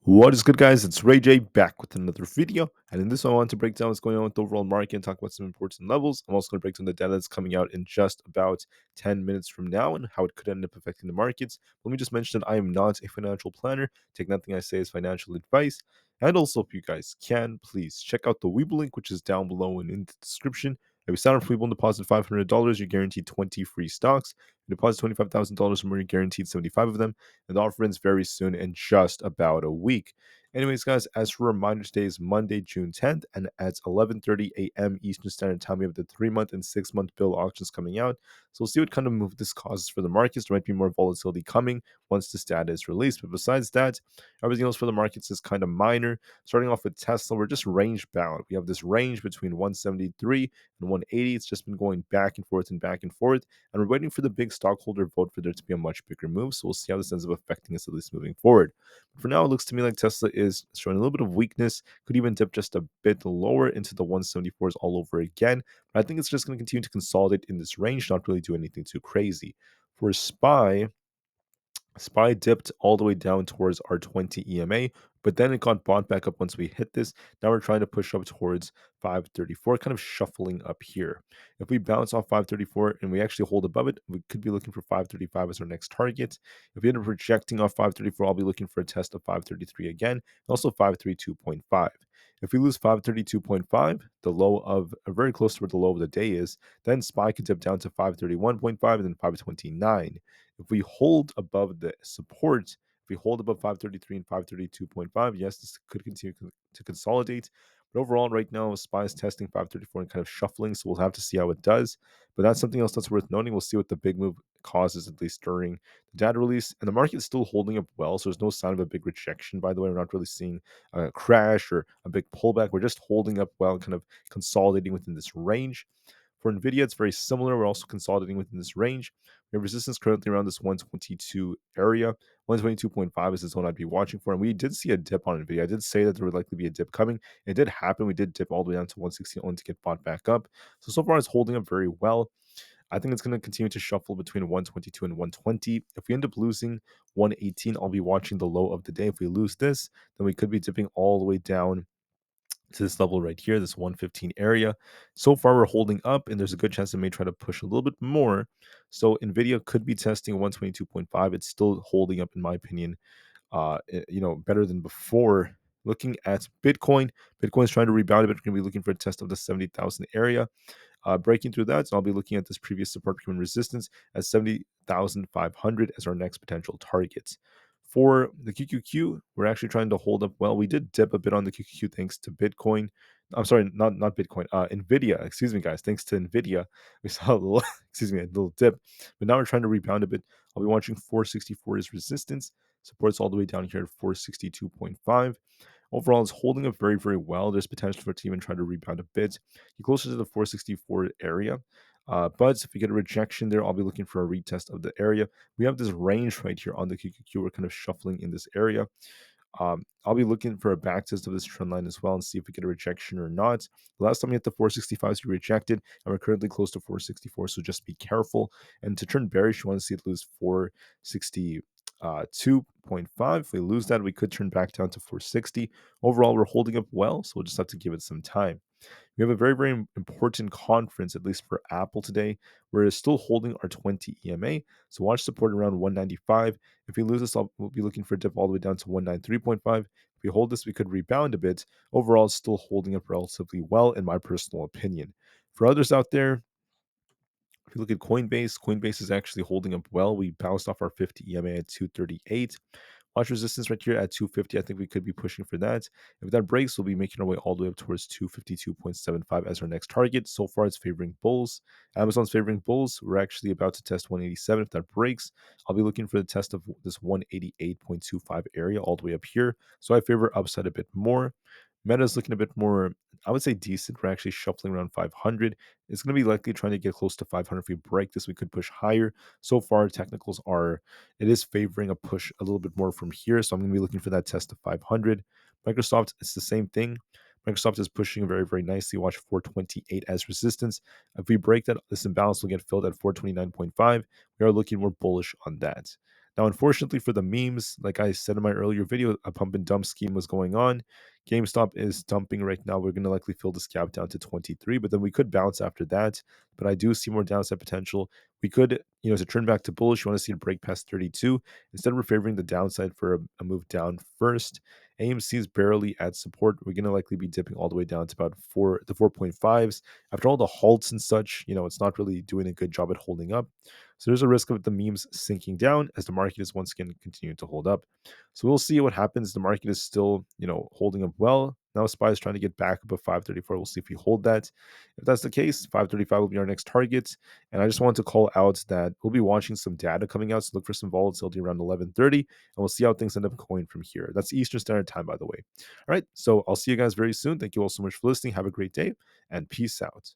What is good, guys? It's Rey-Jay back with another video, and in this one I want to break down what's going on with the overall market and talk about some important levels. I'm also going to break down the data that's coming out in just about 10 minutes from now and how it could end up affecting the markets. Let me just mention that I am not a financial planner. Take nothing I say as financial advice. And also, if you guys can, please check out the Webull link, which is down below and in the description. If you sign up for Webull and deposit $500, you're guaranteed 20 free stocks. You deposit $25,000 or more, you're guaranteed 75 of them, and the offer ends very soon in just about a week. Anyways, guys, as a reminder, today is Monday, June 10th, and at 11:30 a.m. Eastern Standard Time, we have the 3-month and 6-month bill auctions coming out. So we'll see what kind of move this causes for the markets. There might be more volatility coming once the data is released. But besides that, everything else for the markets is kind of minor. Starting off with Tesla, we're just range bound. We have this range between 173 and 180. It's just been going back and forth and back and forth. And we're waiting for the big stockholder vote for there to be a much bigger move. So we'll see how this ends up affecting us, at least moving forward. But for now, it looks to me like Tesla is showing a little bit of weakness, could even dip just a bit lower into the 174s all over again. But I think it's just going to continue to consolidate in this range, not really do anything too crazy. For SPY dipped all the way down towards our 20 EMA, but then it got bought back up once we hit this. Now we're trying to push up towards 534, kind of shuffling up here. If we bounce off 534 and we actually hold above it, we could be looking for 535 as our next target. If we end up rejecting off 534, I'll be looking for a test of 533 again, and also 532.5. If we lose 532.5, the low of very close to where the low of the day is, then SPY could dip down to 531.5 and then 529. If we hold above the support, if we hold above 533 and 532.5, yes, this could continue to consolidate. But overall, right now, SPY is testing 534 and kind of shuffling, so we'll have to see how it does. But that's something else that's worth noting. We'll see what the big move causes, at least during the data release. And the market is still holding up well, so there's no sign of a big rejection, by the way. We're not really seeing a crash or a big pullback. We're just holding up well, kind of consolidating within this range. For Nvidia, it's very similar. We're also consolidating within this range. We have resistance currently around this 122 area. 122.5 is the zone I'd be watching for. And we did see a dip on Nvidia. I did say that there would likely be a dip coming. It did happen. We did dip all the way down to 116 only to get bought back up. So far it's holding up very well. I think it's going to continue to shuffle between 122 and 120. If we end up losing 118, I'll be watching the low of the day. If we lose this, then we could be dipping all the way down to this level right here, this 115 area. So far, we're holding up, and there's a good chance it may try to push a little bit more. So Nvidia could be testing 122.5. It's still holding up, in my opinion, better than before. Looking at Bitcoin, Bitcoin's trying to rebound a bit. We're going to be looking for a test of the 70,000 area. Breaking through that, so I'll be looking at this previous support becoming resistance at 70,500 as our next potential targets. For the QQQ, we're actually trying to hold up well. We did dip a bit on the QQQ thanks to Bitcoin. I'm sorry, not Bitcoin. Nvidia, excuse me, guys. Thanks to Nvidia, we saw a little, a little dip. But now we're trying to rebound a bit. I'll be watching 464 as resistance. Supports all the way down here at 462.5. Overall, it's holding up very, very well. There's potential for it to even try to rebound a bit. Get closer to the 464 area. But if we get a rejection there, I'll be looking for a retest of the area. We have this range right here on the QQQ. We're kind of shuffling in this area. I'll be looking for a backtest of this trend line as well and see if we get a rejection or not. The last time we hit the 465s, we rejected, and we're currently close to 464, so just be careful. And to turn bearish, you want to see it lose 462.5. If we lose that, we could turn back down to 460. Overall, we're holding up well, so we'll just have to give it some time. We have a very, very important conference, at least for Apple today. We're still holding our 20 EMA, so watch support around 195. If we lose this, we'll be looking for a dip all the way down to 193.5. If we hold this, we could rebound a bit. Overall, it's still holding up relatively well, in my personal opinion. For others out there, if you look at Coinbase is actually holding up well. We bounced off our 50 EMA at 238. Watch resistance right here at 250. I think we could be pushing for that. If that breaks, we'll be making our way all the way up towards 252.75 as our next target. So far, it's favoring bulls. Amazon's favoring bulls. We're actually about to test 187. If that breaks, I'll be looking for the test of this 188.25 area all the way up here. So I favor upside a bit more. Meta's looking a bit more, I would say, decent. We're actually shuffling around 500. It's going to be likely trying to get close to 500. If we break this, we could push higher. So far, technicals it is favoring a push a little bit more from here. So I'm going to be looking for that test of 500. Microsoft, it's the same thing. Microsoft is pushing very, very nicely. Watch 428 as resistance. If we break that, this imbalance will get filled at 429.5. We are looking more bullish on that. Now, unfortunately for the memes, like I said in my earlier video, a pump and dump scheme was going on. GameStop is dumping right now. We're going to likely fill this gap down to 23, but then we could bounce after that. But I do see more downside potential. We could, to turn back to bullish, you want to see it break past 32. Instead, we're favoring the downside for a move down first. AMC is barely at support. We're going to likely be dipping all the way down to about the 4.5s. After all the halts and such, it's not really doing a good job at holding up. So there's a risk of the memes sinking down as the market is once again continuing to hold up. So we'll see what happens. The market is still, holding up well. Now SPY is trying to get back above 534. We'll see if we hold that. If that's the case, 535 will be our next target. And I just wanted to call out that we'll be watching some data coming out. So look for some volatility around 11:30, and we'll see how things end up going from here. That's Eastern Standard Time, by the way. All right. So I'll see you guys very soon. Thank you all so much for listening. Have a great day and peace out.